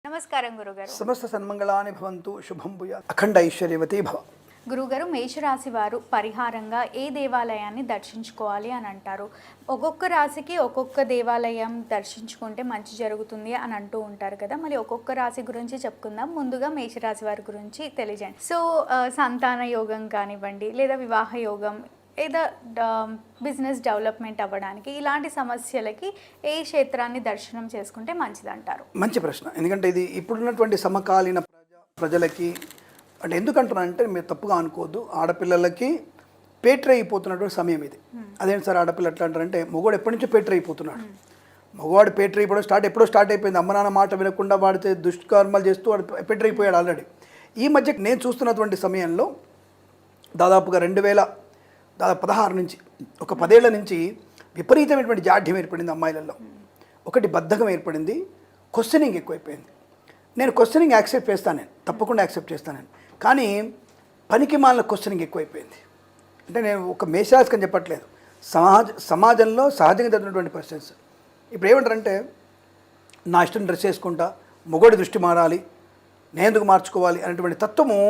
నమస్కారం గురుగారు. సమస్త సన్మంగళాని భవంతు, శుభం భూయాత్, అఖండ ఐశ్వర్యవతి భవ. గురుగారు, మేషరాశి వారు పరిహారంగా ఏ దేవాలయాన్ని దర్శించుకోవాలి అని అంటారు? ఒక్కొక్క రాశికి ఒక్కొక్క దేవాలయం దర్శించుకుంటే మంచి జరుగుతుంది అని అంటూ ఉంటారు కదా. మరి ఒక్కొక్క రాశి గురించి చెప్పుకుందాం. ముందుగా మేషరాశి వారి గురించి తెలియజేయండి. సో సంతాన యోగం కానివ్వండి, లేదా వివాహ యోగం, లేదా బిజినెస్ డెవలప్మెంట్ అవ్వడానికి, ఇలాంటి సమస్యలకి ఏ క్షేత్రాన్ని దర్శనం చేసుకుంటే మంచిదంటారు? మంచి ప్రశ్న. ఎందుకంటే ఇది ఇప్పుడున్నటువంటి సమకాలీన ప్రజలకి అంటే ఎందుకంటున్నానంటే మీరు తప్పుగా అనుకోవద్దు, ఆడపిల్లలకి పేట్రీ అయిపోతున్నటువంటి సమయం ఇది. అదేంటి సార్ ఆడపిల్ల ఎట్లా అంటారంటే, మగవాడు ఎప్పటి నుంచో పేట్రీ అయిపోతున్నాడు. మగవాడు పేట్రీ అయిపోవడం ఎప్పుడో స్టార్ట్ అయిపోయింది. అమ్మ నాన్న మాట వినకుండా వాడితే దుష్కర్మలు చేస్తూ వాడు పేట్రీ అయిపోయాడు ఆల్రెడీ. ఈ మధ్య నేను చూస్తున్నటువంటి సమయంలో దాదాపుగా 2016 నుంచి ఒక 10 ఏళ్ల నుంచి విపరీతమైనటువంటి జాఢ్యం ఏర్పడింది అమ్మాయిలలో. ఒకటి బద్ధకం ఏర్పడింది, క్వశ్చనింగ్ ఎక్కువైపోయింది. నేను క్వశ్చనింగ్ యాక్సెప్ట్ చేస్తాను, నేను తప్పకుండా యాక్సెప్ట్ చేస్తాను. కానీ పనికి మాలిన క్వశ్చనింగ్ ఎక్కువైపోయింది. అంటే నేను ఒక మేషరాశికని చెప్పట్లేదు, సమాజంలో సహజంగా జరుగుతున్నటువంటి క్వశ్చన్స్. ఇప్పుడు ఏమంటారంటే, నా ఇష్టం డ్రెస్ వేసుకుంటా, మొగోడి దృష్టి మారాలి, నేను ఎందుకు మార్చుకోవాలి అనేటువంటి తత్వము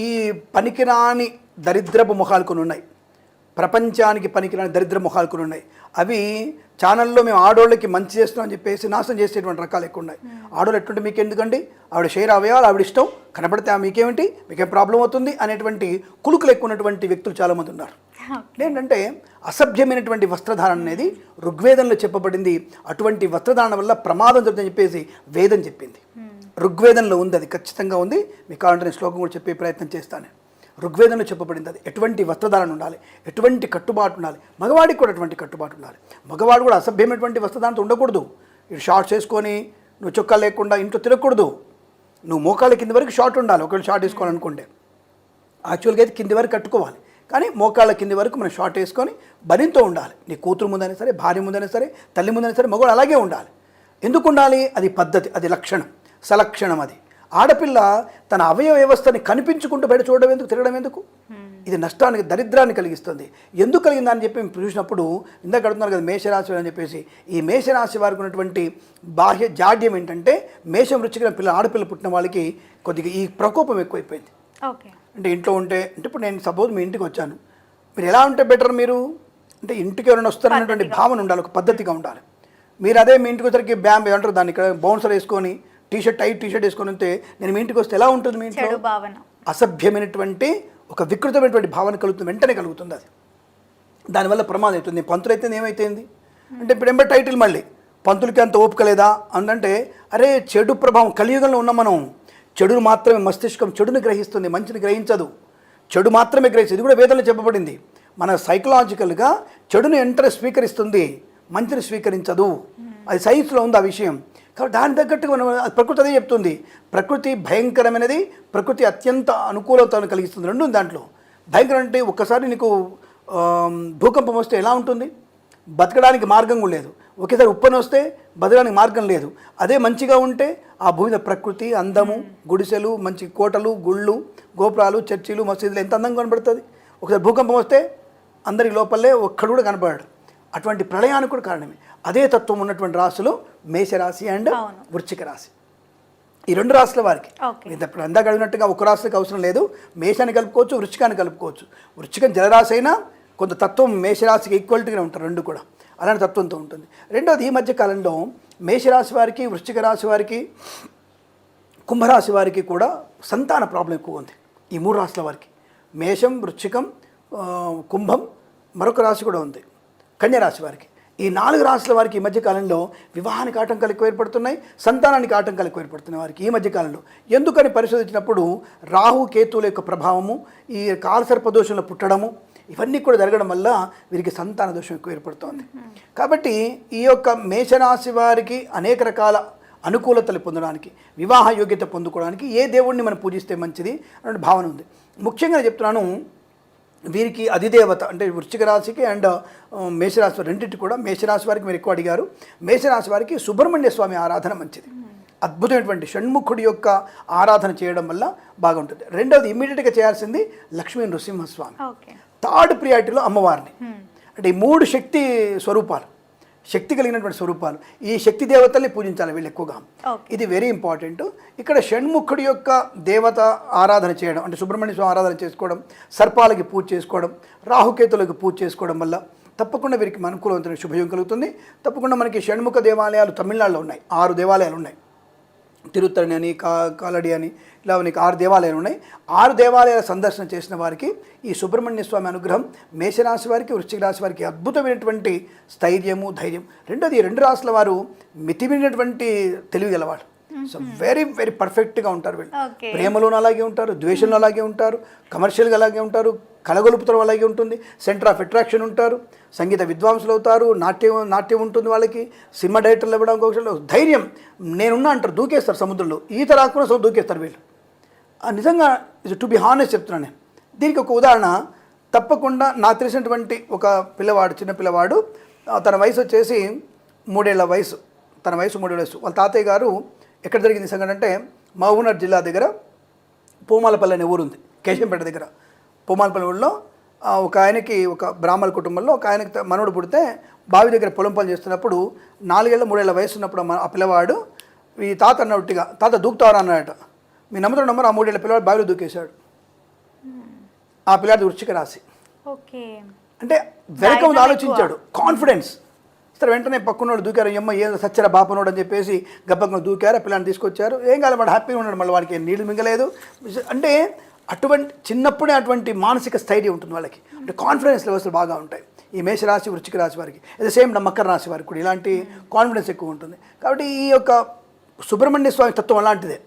ఈ పనికిరాని దరిద్రపు ముఖాలు కొన్ని ఉన్నాయి. ప్రపంచానికి పనికిరాని దరిద్ర ముఖాలు కొన్ని ఉన్నాయి. అవి ఛానల్లో మేము ఆడోళ్ళకి మంచి చేస్తున్నాం అని చెప్పేసి నాశనం చేసేటువంటి రకాలు ఎక్కువ ఉన్నాయి. ఆడోళ్ళు ఎట్టుంటే మీకు ఎందుకండి, ఆవిడ షేర్ అవ్వాలి, ఆవిడ ఇష్టం, కనబడితే మీకేమిటి, మీకేం ప్రాబ్లం అవుతుంది అనేటువంటి కులుకులు ఎక్కువ ఉన్నటువంటి వ్యక్తులు చాలామంది ఉన్నారు. ఏంటంటే అసభ్యమైనటువంటి వస్త్రధారణ అనేది ఋగ్వేదంలో చెప్పబడింది. అటువంటి వస్త్రధారణ వల్ల ప్రమాదం జరుగుతుందని చెప్పేసి వేదం చెప్పింది. ఋగ్వేదంలో ఉంది, అది ఖచ్చితంగా ఉంది. మీకు కావాలంటే నేను శ్లోకం కూడా చెప్పే ప్రయత్నం చేస్తాను. ఋగ్వేదంలో చెప్పబడింది అది. ఎటువంటి వస్త్రధారణ ఉండాలి, ఎటువంటి కట్టుబాటు ఉండాలి, మగవాడికి కూడా ఎటువంటి కట్టుబాటు ఉండాలి. మగవాడు కూడా అసభ్యమైనటువంటి వస్త్రధారణతో ఉండకూడదు. ఇటు షార్ట్స్ వేసుకొని నువ్వు చొక్కా లేకుండా ఇంట్లో తిరగకూడదు. నువ్వు మోకాళ్ళ కింది వరకు షార్ట్ ఉండాలి. ఒకవేళ షార్ట్ వేసుకోవాలనుకుంటే యాక్చువల్గా అయితే కింది వరకు కట్టుకోవాలి, కానీ మోకాళ్ళ కింది వరకు మనం షార్ట్ వేసుకొని బనితో ఉండాలి. నీ కూతురు ముందైనా సరే, భార్య ముందైనా సరే, తల్లి ముందైనా సరే, మగవాడు అలాగే ఉండాలి. ఎందుకు ఉండాలి? అది పద్ధతి, అది లక్షణం, సలక్షణం. అది ఆడపిల్ల తన అవయవ వ్యవస్థని కనిపించుకుంటూ బయట చూడడం ఎందుకు, తిరగడం ఎందుకు? ఇది నష్టానికి, దరిద్రాన్ని కలిగిస్తుంది. ఎందుకు కలిగిందని చెప్పి చూసినప్పుడు ఇందాక అడుగుతున్నారు కదా మేషరాశి అని చెప్పేసి. ఈ మేషరాశి వారికి ఉన్నటువంటి బాహ్య జాడ్యం ఏంటంటే, మేషం వృచ్చిక పిల్ల ఆడపిల్ల పుట్టిన వాళ్ళకి కొద్దిగా ఈ ప్రకోపం ఎక్కువైపోయింది. అంటే ఇంట్లో ఉంటే, అంటే ఇప్పుడు నేను సపోజ్ మీ ఇంటికి వచ్చాను, మీరు ఎలా ఉంటే బెటర్, మీరు అంటే ఇంటికి ఎవరైనా వస్తారనేటువంటి భావన ఉండాలి, ఒక పద్ధతిగా ఉండాలి. మీరు అదే మీ ఇంటికి వచ్చరికి బ్యామ్ ఏమంటారు దాన్ని, ఇక్కడ బౌన్సర్ వేసుకొని టైట్ టీషర్ట్ వేసుకొని ఉంటే నేను మీ ఇంటికి వస్తే ఎలా ఉంటుంది? మీ ఇంట్లో అసభ్యమైనటువంటి ఒక వికృతమైనటువంటి భావన కలుగుతుంది, వెంటనే కలుగుతుంది. అది దానివల్ల ప్రమాదం అవుతుంది. పంతులు అయితే ఏమైతుంది అంటే, ఇప్పుడు ఎంబర్ టైటిల్ మళ్ళీ పంతులకి అంత ఓపిక లేదా అంటే, అరే చెడు ప్రభావం, కలియుగంలో ఉన్న మనం, చెడును మాత్రమే మస్తిష్కం చెడుని గ్రహిస్తుంది, మంచిని గ్రహించదు. చెడు మాత్రమే గ్రహిస్తుంది. ఇది కూడా వేదంలో చెప్పబడింది. మన సైకలాజికల్గా చెడుని ఎంటర్ స్వీకరిస్తుంది, మంచిని స్వీకరించదు. అది సైన్స్లో ఉంది ఆ విషయం. కాబట్టి దాని తగ్గట్టుగా మనం ప్రకృతి అదే చెప్తుంది. ప్రకృతి భయంకరమైనది, ప్రకృతి అత్యంత అనుకూలతను కలిగిస్తుంది. రెండు దాంట్లో. భయంకరం అంటే ఒక్కసారి నీకు భూకంపం వస్తే ఎలా ఉంటుంది? బతకడానికి మార్గం కూడా లేదు. ఒకేసారి ఉప్పని వస్తే బతకడానికి మార్గం లేదు. అదే మంచిగా ఉంటే ఆ భూమి మీద ప్రకృతి, అందము, గుడిసెలు, మంచి కోటలు, గుళ్ళు, గోపురాలు, చర్చిలు, మసీదులు ఎంత అందంగా కనబడుతుంది. ఒకసారి భూకంపం వస్తే అందరి లోపలే ఒక్కడు కూడా కనపడాడు. అటువంటి ప్రళయానికి కూడా కారణమే. అదే తత్వం ఉన్నటువంటి రాశులు మేషరాశి అండ్ వృశ్చిక రాశి. ఈ రెండు రాశుల వారికి ఇందాక అడిగినట్టుగా ఒక రాశికి అవసరం లేదు. మేషాన్ని కలుపుకోవచ్చు, వృశ్చికాన్ని కలుపుకోవచ్చు. వృశ్చికం జలరాశి అయినా కొంత తత్వం మేషరాశికి ఈక్వాలిటీగా ఉంటారు, రెండు కూడా అలాంటి తత్వంతో ఉంటుంది. రెండవది, ఈ మధ్య కాలంలో మేషరాశి వారికి, వృశ్చిక రాశి వారికి, కుంభరాశి వారికి కూడా సంతాన ప్రాబ్లం ఎక్కువ ఉంది. ఈ మూడు రాశుల వారికి, మేషం, వృశ్చికం, కుంభం, మరొక రాశి కూడా ఉంది కన్యరాశి వారికి. ఈ 4 రాశుల వారికి ఈ మధ్యకాలంలో వివాహానికి ఆటంకాలు ఎక్కువ ఏర్పడుతున్నాయి, సంతానానికి ఆటంకాలు ఎక్కువ ఏర్పడుతున్నాయి వారికి ఈ మధ్యకాలంలో. ఎందుకని పరిశోధించినప్పుడు రాహు కేతువుల యొక్క ప్రభావము, ఈ కాలసర్పదోషంలో పుట్టడము, ఇవన్నీ కూడా జరగడం వల్ల వీరికి సంతాన దోషం ఎక్కువ ఏర్పడుతోంది. కాబట్టి ఈ యొక్క మేషరాశి వారికి అనేక రకాల అనుకూలతలు పొందడానికి, వివాహ యోగ్యత పొందుకోవడానికి ఏ దేవుడిని మనం పూజిస్తే మంచిది అనే భావన ఉంది. ముఖ్యంగా చెప్తున్నాను, వీరికి అధిదేవత అంటే వృశ్చిక రాశికి అండ్ మేషరాశి రెండింటి కూడా. మేషరాశి వారికి మీరు ఎక్కువ అడిగారు. మేషరాశి వారికి సుబ్రహ్మణ్య స్వామి ఆరాధన మంచిది. అద్భుతమైనటువంటి షణ్ముఖుడి యొక్క ఆరాధన చేయడం వల్ల బాగుంటుంది. రెండవది ఇమ్మీడియట్గా చేయాల్సింది లక్ష్మీ నృసింహస్వామి. థర్డ్ ప్రియారిటీలో అమ్మవారిని. అంటే ఈ 3 శక్తి స్వరూపాలు. శక్తి కలిగినటువంటి స్వరూపాలు. ఈ శక్తి దేవతల్ని పూజించాలి వీళ్ళు ఎక్కువగా. ఓకే. ఇది వెరీ ఇంపార్టెంట్. ఇక్కడ షణ్ముఖుడి యొక్క దేవత ఆరాధన చేయడం అంటే సుబ్రహ్మణ్య స్వామి ఆరాధన చేసుకోవడం, సర్పాలకి పూజ చేసుకోవడం, రాహుకేతులకు పూజ చేసుకోవడం వల్ల తప్పకుండా వీరికి అనుకూలవంతమైన శుభయం కలుగుతుంది. తప్పకుండా మనకి షణ్ముఖ దేవాలయాలు తమిళనాడులో ఉన్నాయి, 6 దేవాలయాలు ఉన్నాయి. తిరుత్తణి అని, కాలడి అని, ఇలా మనకి 6 దేవాలయాలు ఉన్నాయి. 6 దేవాలయాల సందర్శన చేసిన వారికి ఈ సుబ్రహ్మణ్య స్వామి అనుగ్రహం మేషరాశి వారికి, వృశ్చిక రాశి వారికి అద్భుతమైనటువంటి స్థైర్యము, ధైర్యం. రెండోది 2 రాశుల వారు మితిమీరినటువంటి తెలివి గలవాడు. సో వెరీ వెరీ పర్ఫెక్ట్గా ఉంటారు వీళ్ళు. ప్రేమలోనూ అలాగే ఉంటారు, ద్వేషంలో అలాగే ఉంటారు, కమర్షియల్గా అలాగే ఉంటారు, కలగొలుపుతరం అలాగే ఉంటుంది, సెంటర్ ఆఫ్ అట్రాక్షన్ ఉంటారు, సంగీత విద్వాంసులు అవుతారు, నాట్యం ఉంటుంది వాళ్ళకి, సినిమా డైరెక్టర్లు ఇవ్వడానికి ఒక ధైర్యం. నేనున్నా అంటారు, దూకేస్తారు సముద్రంలో, ఈత రాకుండా సో దూకేస్తారు వీళ్ళు. నిజంగా టు బి హానెస్ట్ చెప్తున్నాను నేను. దీనికి ఒక ఉదాహరణ తప్పకుండా నాకు తెలిసినటువంటి ఒక పిల్లవాడు, చిన్న పిల్లవాడు, తన వయసు వచ్చేసి 3 ఏళ్ల వయసు. తన వయసు 3 ఏళ్ల వయసు. వాళ్ళ తాతయ్య గారు ఎక్కడ జరిగింది సంఘటన అంటే మహబూబ్నగర్ జిల్లా దగ్గర పూమాలపల్లి అనే ఊరుంది, కేశంపేట దగ్గర. పూమాలపల్లి ఊళ్ళో ఒక ఆయనకి, ఒక బ్రాహ్మణ కుటుంబంలో ఒక ఆయనకి మనవడు పుడితే బావి దగ్గర పొలం పని చేస్తున్నప్పుడు 4 ఏళ్ళ 3 ఏళ్ల వయసు ఉన్నప్పుడు ఆ పిల్లవాడు ఈ తాత అన్నట్టుగా, తాత దూకుతావరా అన్నాడట. మీ నమ్మతో నమ్మరు, ఆ 3 ఏళ్ల పిల్లవాడు బావిలో దూకేశాడు. ఆ పిల్లాడి వృశ్చిక రాశి. ఓకే. అంటే వెనక ముందు ఆలోచించాడు, కాన్ఫిడెన్స్. సరే వెంటనే పక్కనోడు దూకారు, అమ్మ ఏదో సచ్చర బాపనోడు అని చెప్పేసి గబ్బగా దూకారు, ఆ పిల్లని తీసుకొచ్చారు. ఏం కాదు, వాడు హ్యాపీగా ఉన్నాడు, మళ్ళీ వాడికి నీళ్ళు మింగలేదు. అంటే అటువంటి చిన్నప్పుడే అటువంటి మానసిక స్థైర్యం ఉంటుంది వాళ్ళకి, అంటే కాన్ఫిడెన్స్ లెవెల్స్ బాగా ఉంటాయి. ఈ మేషరాశి, వృశ్చిక రాశి వారికి, అట్ ద సేమ్ మకర రాశి వారికి కూడా ఇలాంటి కాన్ఫిడెన్స్ ఎక్కువ ఉంటుంది. కాబట్టి ఈ యొక్క సుబ్రహ్మణ్య స్వామి తత్వం అలాంటిదే.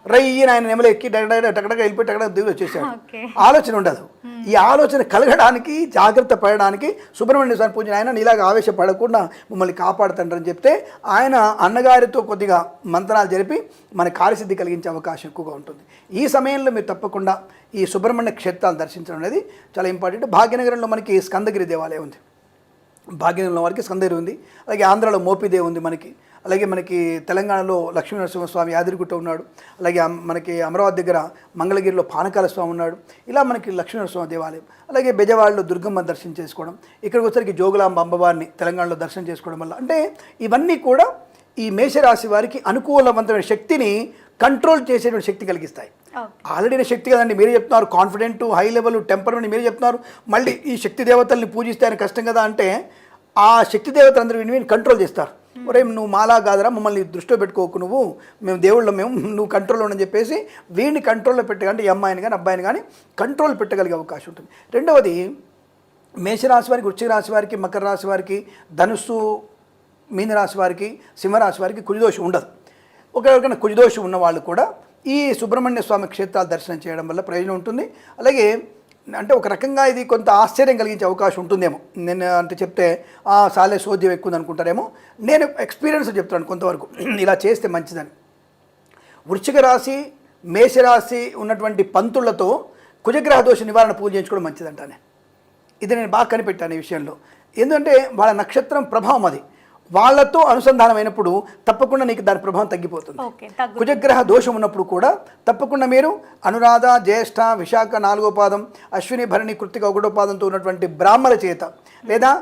రయ్యి ఆయన నెమలు ఎక్కి టగడగా వెళ్ళిపోయి టగడగా దిగులు వచ్చేసాడు. ఆలోచన ఉండదు. ఈ ఆలోచన కలగడానికి, జాగ్రత్త పడడానికి సుబ్రహ్మణ్య స్వామి పూజ, ఆయన నీలాగా ఆవేశపడకుండా మమ్మల్ని కాపాడుతుంటారని చెప్తే ఆయన అన్నగారితో కొద్దిగా మంత్రాలు జరిపి మన కార్యసిద్ధి కలిగించే అవకాశం ఎక్కువగా ఉంటుంది. ఈ సమయంలో మీరు తప్పకుండా ఈ సుబ్రహ్మణ్య క్షేత్రాలు దర్శించడం అనేది చాలా ఇంపార్టెంట్. భాగ్యనగరంలో మనకి స్కందగిరి దేవాలయం ఉంది, భాగ్యనగరంలో వారికి స్కందగిరి ఉంది. అలాగే ఆంధ్రాలో మోపిదేవి ఉంది మనకి. అలాగే మనకి తెలంగాణలో లక్ష్మీనరసింహస్వామి యాదగిరిగుట్ట ఉన్నాడు. అలాగే మనకి అమరావతి దగ్గర మంగళగిరిలో పానకాల స్వామి ఉన్నాడు. ఇలా మనకి లక్ష్మీనరసింహ దేవాలయం. అలాగే బెజవాడలో దుర్గమ్మ దర్శనం చేసుకోవడం, ఇక్కడికి వచ్చరికి జోగులాంబ అమ్మవారిని తెలంగాణలో దర్శనం చేసుకోవడం వల్ల, అంటే ఇవన్నీ కూడా ఈ మేషరాశి వారికి అనుకూలవంతమైన శక్తిని కంట్రోల్ చేసేటువంటి శక్తి కలిగిస్తాయి. ఆల్రెడీ శక్తి కదండి, మీరే చెప్తున్నారు, కాన్ఫిడెంట్, హై లెవెల్, టెంపర్మెంట్ మీరే చెప్తున్నారు. మళ్ళీ ఈ శక్తి దేవతల్ని పూజిస్తే ఆయన కష్టం కదా అంటే ఆ శక్తి దేవతలందరూ విని కంట్రోల్ చేస్తారు. ఒరే నువ్వు మాలా కాదరా, మమ్మల్ని దృష్టిలో పెట్టుకోకు, మేము దేవుళ్ళం, నువ్వు కంట్రోల్లో ఉండని చెప్పేసి వీడిని కంట్రోల్లో పెట్టగలంటే ఈ అమ్మాయిని కానీ అబ్బాయిని కానీ కంట్రోల్ పెట్టగలిగే అవకాశం ఉంటుంది. రెండవది మేషరాశి వారికి, వృశ్చిక రాశి వారికి, మకర రాశి వారికి, ధనుస్సు, మీనరాశి వారికి, సింహరాశి వారికి కుజదోషం ఉండదు. ఒకరికైనా కుజదోషం ఉన్న వాళ్ళు కూడా ఈ సుబ్రహ్మణ్య స్వామి క్షేత్రాలు దర్శనం చేయడం వల్ల ప్రయోజనం ఉంటుంది. అలాగే అంటే ఒక రకంగా ఇది కొంత ఆశ్చర్యం కలిగించే అవకాశం ఉంటుందేమో. నేను అంటే చెప్తే సాలే సోద్యం ఎక్కువ అనుకుంటారేమో. నేను ఎక్స్పీరియన్స్ చెప్తాను కొంతవరకు ఇలా చేస్తే మంచిదని. వృశ్చిక రాశి, మేషరాశి ఉన్నటువంటి పంతులతో కుజగ్రహ దోష నివారణ పూజ చేయించుకోవడం మంచిదంటానే. ఇది నేను బాగా కనిపెట్టాను ఈ విషయంలో. ఎందుకంటే వాళ్ళ నక్షత్రం ప్రభావం అది, వాళ్ళతో అనుసంధానమైనప్పుడు తప్పకుండా నీకు దాని ప్రభావం తగ్గిపోతుంది. కుజగ్రహ దోషం ఉన్నప్పుడు కూడా తప్పకుండా మీరు అనురాధ, జ్యేష్ఠ, విశాఖ 4వ పాదం, అశ్విని, భరణి, కృత్తిక 1వ పాదంతో ఉన్నటువంటి బ్రాహ్మల చేత, లేదా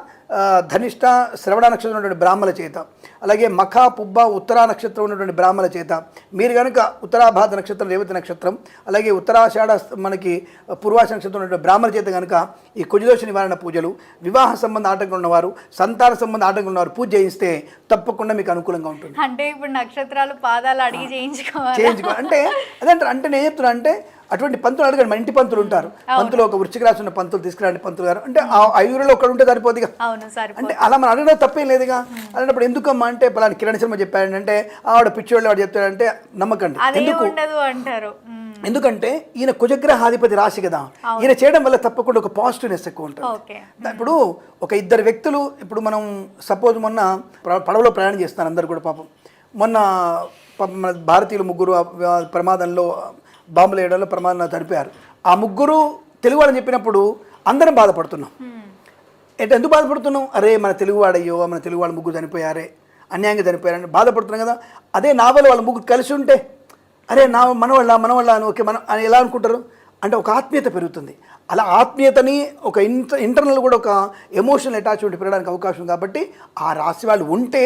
ధనిష్ట, శ్రవణ నక్షత్రం ఉన్నటువంటి బ్రాహ్మల చేత, అలాగే మఖ, పుబ్బ, ఉత్తరా నక్షత్రం ఉన్నటువంటి బ్రాహ్మల చేత, మీరు కనుక ఉత్తరాభాద్ర నక్షత్రం, రేవతి నక్షత్రం, అలాగే ఉత్తరాషాఢ మనకి పూర్వాష నక్షత్రం ఉన్నటువంటి బ్రాహ్మల చేత కనుక ఈ కుజదోష నివారణ పూజలు, వివాహ సంబంధ ఆటంకం ఉన్నవారు, సంతాన సంబంధ ఆటంకం ఉన్నవారు పూజ చేయిస్తే తప్పకుండా మీకు అనుకూలంగా ఉంటుంది. అంటే ఇప్పుడు నక్షత్రాలు పాదాలు అడిగి చేయించుకోవాలి. అంటే అంటే నేను చెప్తున్నా, అంటే అటువంటి పంతులు అడగండి. మన ఇంటి పంతులు ఉంటారు, పంతులు ఒక వృశ్చిక రాశి ఉన్న పంతులు తీసుకురండి పంతులు గారు అంటే ఆ 5 ఒకడు ఉంటే సరిపోదుగా. అంటే అలా మనం అడగడం తప్పేం లేదుగా. అలాంటప్పుడు ఎందుకమ్మా అంటే పలానా కిరణ్ శర్మ చెప్పాడంటే ఆవిడ పిచ్చివాళ్ళు వాడు చెప్తాడంటే నమ్మకండి. ఎందుకంటే ఈయన కుజగ్రహాధిపతి రాశి కదా, ఈయన చేయడం వల్ల తప్పకుండా ఒక పాజిటివ్నెస్ ఎక్కువ ఉంటుంది. ఇప్పుడు ఒక 2 వ్యక్తులు, ఇప్పుడు మనం సపోజ్ మొన్న పడవలో ప్రయాణం చేస్తున్నారు అందరు కూడా, పాపం మొన్న మన భారతీయులు 3 ప్రమాదంలో, బాంబులు వేయడంలో ప్రమాదం చనిపోయారు. ఆ 3 తెలుగు వాళ్ళని చెప్పినప్పుడు అందరం బాధపడుతున్నాం. ఎందుకు బాధపడుతున్నాం? అరే మన తెలుగువాడయ్యో, మన తెలుగు వాళ్ళు 3 చనిపోయారే, అన్యాయంగా చనిపోయారని బాధపడుతున్నాం కదా. అదే నావల్ వాళ్ళు 3 కలిసి ఉంటే అరే మనవాళ్ళ అని ఓకే మనం అని ఎలా అనుకుంటారు అంటే ఒక ఆత్మీయత పెరుగుతుంది. అలా ఆత్మీయతని ఒక ఇంటర్నల్ కూడా ఒక ఎమోషనల్ అటాచ్మెంట్ పెరగడానికి అవకాశం ఉంది. కాబట్టి ఆ రాశి వాళ్ళు ఉంటే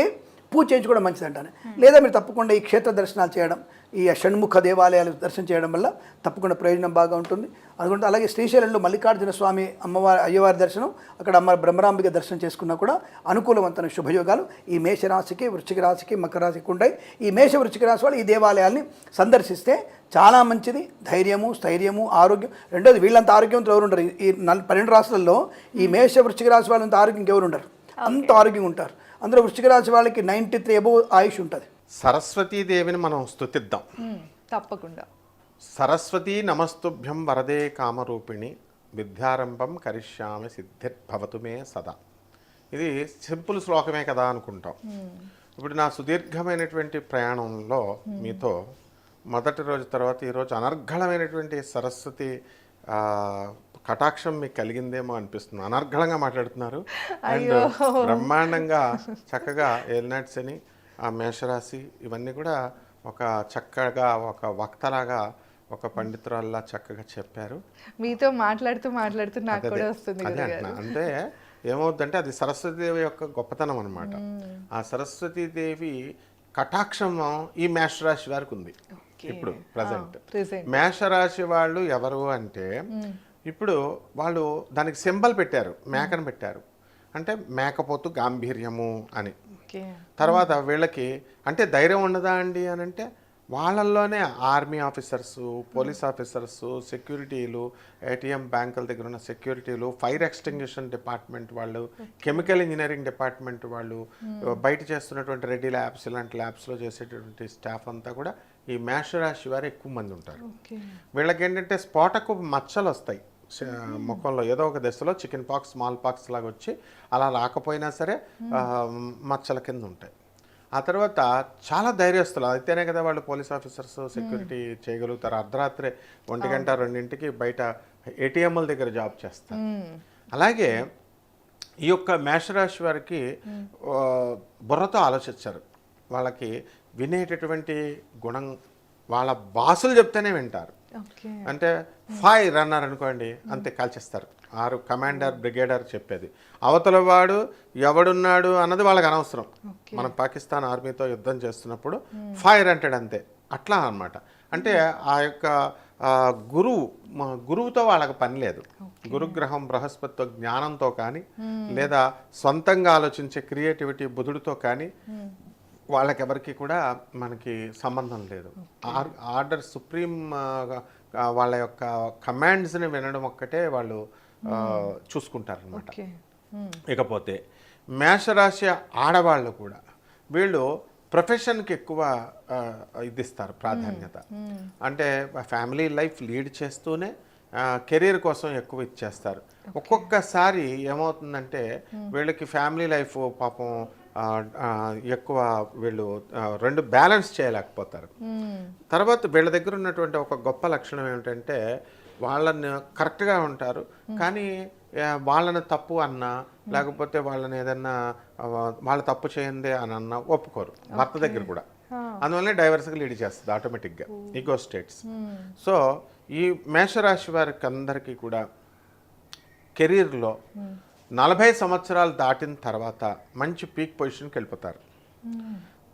పూజ చేయించుకోవడం మంచిది అంటాను. లేదా మీరు తప్పకుండా ఈ క్షేత్ర దర్శనాలు చేయడం, ఈ షణ్ముఖ దేవాలయాలు దర్శనం చేయడం వల్ల తప్పకుండా ప్రయోజనం బాగా ఉంటుంది. అందుకంటే అలాగే శ్రీశైలంలో మల్లికార్జున స్వామి అమ్మవారి అయ్యవారి దర్శనం, అక్కడ అమ్మ బ్రహ్మరాంబిక దర్శనం చేసుకున్నా కూడా అనుకూలవంతమైన శుభయోగాలు ఈ మేషరాశికి, వృశ్చిక రాశికి, మకర రాశికి ఉంటాయి. ఈ మేష వృశ్చిక రాశి వాళ్ళు ఈ దేవాలయాల్ని సందర్శిస్తే చాలా మంచిది. ధైర్యము, స్థైర్యము, ఆరోగ్యం. రెండోది వీళ్ళంత ఆరోగ్యంతో ఎవరు ఉండరు. ఈ 12 రాశులలో ఈ మేష వృశ్చిక రాశి వాళ్ళంత ఆరోగ్యం ఎవరు ఉండరు, అంత ఆరోగ్యంగా ఉంటారు. అందులో వృశ్చిక రాశి వాళ్ళకి 93 అబోవ్ ఆయుష్ ఉంటుంది. సరస్వతీదేవిని మనం స్తుతిద్దాం. తప్పకుండా. సరస్వతీ నమస్తుభ్యం వరదే కామరూపిణి విద్యారంభం కరిష్యామి సిద్ధిర్భవతు మే సదా. ఇది సింపుల్ శ్లోకమే కదా అనుకుంటాం. ఇప్పుడు నా సుదీర్ఘమైనటువంటి ప్రయాణంలో మీతో మొదటి రోజు తర్వాత ఈరోజు అనర్ఘళమైనటువంటి సరస్వతి కటాక్షం మీకు కలిగిందేమో అనిపిస్తుంది. అనర్ఘళంగా మాట్లాడుతున్నారు అండ్ బ్రహ్మాండంగా చక్కగా ఏలినాట్స్ అని ఆ మేషరాశి ఇవన్నీ కూడా ఒక చక్కగా ఒక వక్తలాగా ఒక పండితురాల్లా చక్కగా చెప్పారు. మీతో మాట్లాడుతూ నాకు కూడా వస్తుంది. అదే అంటున్నా. అంటే ఏమవుతుందంటే అది సరస్వతీదేవి యొక్క గొప్పతనం అనమాట. ఆ సరస్వతీదేవి కటాక్షం ఈ మేషరాశి వారికి ఉంది ఇప్పుడు ప్రజెంట్. మేషరాశి వాళ్ళు ఎవరు అంటే ఇప్పుడు వాళ్ళు దానికి సింబల్ పెట్టారు, మేకను పెట్టారు. అంటే మేకపోతు గాంభీర్యము అని. తర్వాత వీళ్ళకి అంటే ధైర్యం ఉండదా అండి అని అంటే వాళ్ళల్లోనే ఆర్మీ ఆఫీసర్సు, పోలీస్ ఆఫీసర్సు, సెక్యూరిటీలు, ఏటీఎం బ్యాంకుల దగ్గర ఉన్న సెక్యూరిటీలు, ఫైర్ ఎక్స్టింగ్విషన్ డిపార్ట్మెంట్ వాళ్ళు, కెమికల్ ఇంజనీరింగ్ డిపార్ట్మెంట్ వాళ్ళు, బయట చేస్తున్నటువంటి రెడ్డి ల్యాబ్స్ ఇలాంటి ల్యాబ్స్లో చేసేటటువంటి స్టాఫ్ అంతా కూడా ఈ మేషరాశి వారు ఎక్కువ మంది ఉంటారు. వీళ్ళకి ఏంటంటే స్ఫోటకు మచ్చలు వస్తాయి ముఖంలో, ఏదో ఒక దశలో చికెన్ పాక్స్, స్మాల్ పాక్స్ లాగా వచ్చి అలా రాకపోయినా సరే మచ్చల కింద ఉంటాయి. ఆ తర్వాత చాలా ధైర్యస్తులు అయితేనే కదా వాళ్ళు పోలీస్ ఆఫీసర్స్, సెక్యూరిటీ చేయగలుగుతారు. అర్ధరాత్రి 1 గంట 2ంటికి బయట ఏటీఎంల దగ్గర జాబ్ చేస్తారు. అలాగే ఈ యొక్క మేషరాశి వారికి బుర్రతో ఆలోచించారు. వాళ్ళకి వినేటటువంటి గుణం, వాళ్ళ బాసులు చెప్తేనే వింటారు. అంటే ఫైర్ అన్నారు అనుకోండి అంతే కాల్చేస్తారు. 6 కమాండర్ బ్రిగేడర్ చెప్పేది, అవతల వాడు ఎవడున్నాడు అన్నది వాళ్ళకి అనవసరం. మనం పాకిస్తాన్ ఆర్మీతో యుద్ధం చేస్తున్నప్పుడు ఫైర్ అంటాడు అంతే. అట్లా అన్నమాట. అంటే ఆ యొక్క గురువుతో వాళ్ళకి పని లేదు. గురుగ్రహం బృహస్పతితో జ్ఞానంతో కానీ లేదా సొంతంగా ఆలోచించే క్రియేటివిటీ బుధుడితో కానీ వాళ్ళకెవరికి కూడా మనకి సంబంధం లేదు. ఆర్డర్ సుప్రీం వాళ్ళ యొక్క కమాండ్స్ని వినడం ఒక్కటే వాళ్ళు చూసుకుంటారనమాట. ఇకపోతే మేషరాశి ఆడవాళ్ళు కూడా వీళ్ళు ప్రొఫెషన్కి ఎక్కువ ఇదిస్తారు ప్రాధాన్యత. అంటే ఫ్యామిలీ లైఫ్ లీడ్ చేస్తూనే కెరీర్ కోసం ఎక్కువ ఇచ్చేస్తారు. ఒక్కొక్కసారి ఏమవుతుందంటే వీళ్ళకి ఫ్యామిలీ లైఫ్ పాపం ఎక్కువ వీళ్ళు 2 బ్యాలెన్స్ చేయలేకపోతారు. తర్వాత వీళ్ళ దగ్గర ఉన్నటువంటి ఒక గొప్ప లక్షణం ఏమిటంటే వాళ్ళని కరెక్ట్గా ఉంటారు, కానీ వాళ్ళని తప్పు అన్నా లేకపోతే వాళ్ళని ఏదన్నా వాళ్ళ తప్పు చేయండి అని అన్నా ఒప్పుకోరు భర్త దగ్గర కూడా. అందువల్లనే డైవర్స్గా లీడ్ చేస్తుంది ఆటోమేటిక్గా, ఈగో స్టేట్స్. సో ఈ మేషరాశి వారికి అందరికీ కూడా కెరీర్లో 40 సంవత్సరాలు దాటిన తర్వాత మంచి పీక్ పొజిషన్కి వెళ్ళిపోతారు.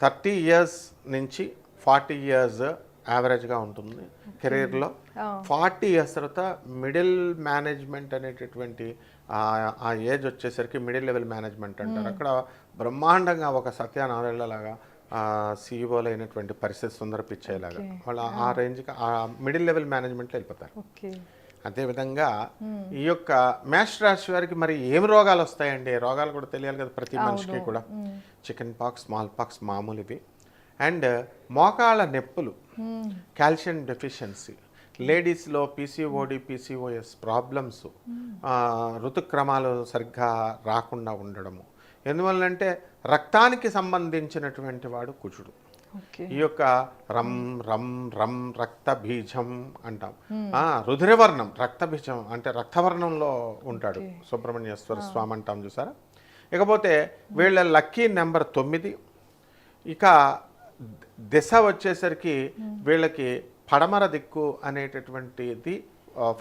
30 ఇయర్స్ నుంచి 40 ఇయర్స్ యావరేజ్గా ఉంటుంది కెరీర్లో. 40 ఇయర్స్ తర్వాత మిడిల్ మేనేజ్మెంట్ అనేటటువంటి ఆ ఏజ్ వచ్చేసరికి మిడిల్ లెవెల్ మేనేజ్మెంట్ అంటారు. అక్కడ బ్రహ్మాండంగా ఒక సత్యనారాయణలాగా సీఈఓలు అయినటువంటి పరిస్థితి సుందర పిచ్చేలాగా వాళ్ళు ఆ రేంజ్కి ఆ మిడిల్ లెవెల్ మేనేజ్మెంట్లో వెళ్ళిపోతారు. అదేవిధంగా ఈ యొక్క మేష రాశి వారికి మరి ఏమి రోగాలు వస్తాయండి? రోగాలు కూడా తెలియాలి కదా ప్రతి మనిషికి కూడా. చికెన్ పాక్స్, స్మాల్ పాక్స్ మామూలువి. అండ్ మోకాళ్ళ నొప్పులు, కాల్షియం డెఫిషియన్సీ, లేడీస్లో పీసీఓడి, పీసీఓఎస్ ప్రాబ్లమ్స్, ఋతుక్రమాలు సరిగ్గా రాకుండా ఉండడము. ఎందువల్లంటే రక్తానికి సంబంధించినటువంటి వాడు కుజుడు. ఈ యొక్క రమ్ రమ్ రమ్ రక్త బీజం అంటాం. రుధిరవర్ణం రక్త బీజం అంటే రక్తవర్ణంలో ఉంటాడు సుబ్రహ్మణ్యేశ్వర స్వామి అంటాం చూసారా. ఇకపోతే వీళ్ళ లక్కీ నెంబర్ 9. ఇక దిశ వచ్చేసరికి వీళ్ళకి పడమర దిక్కు అనేటటువంటిది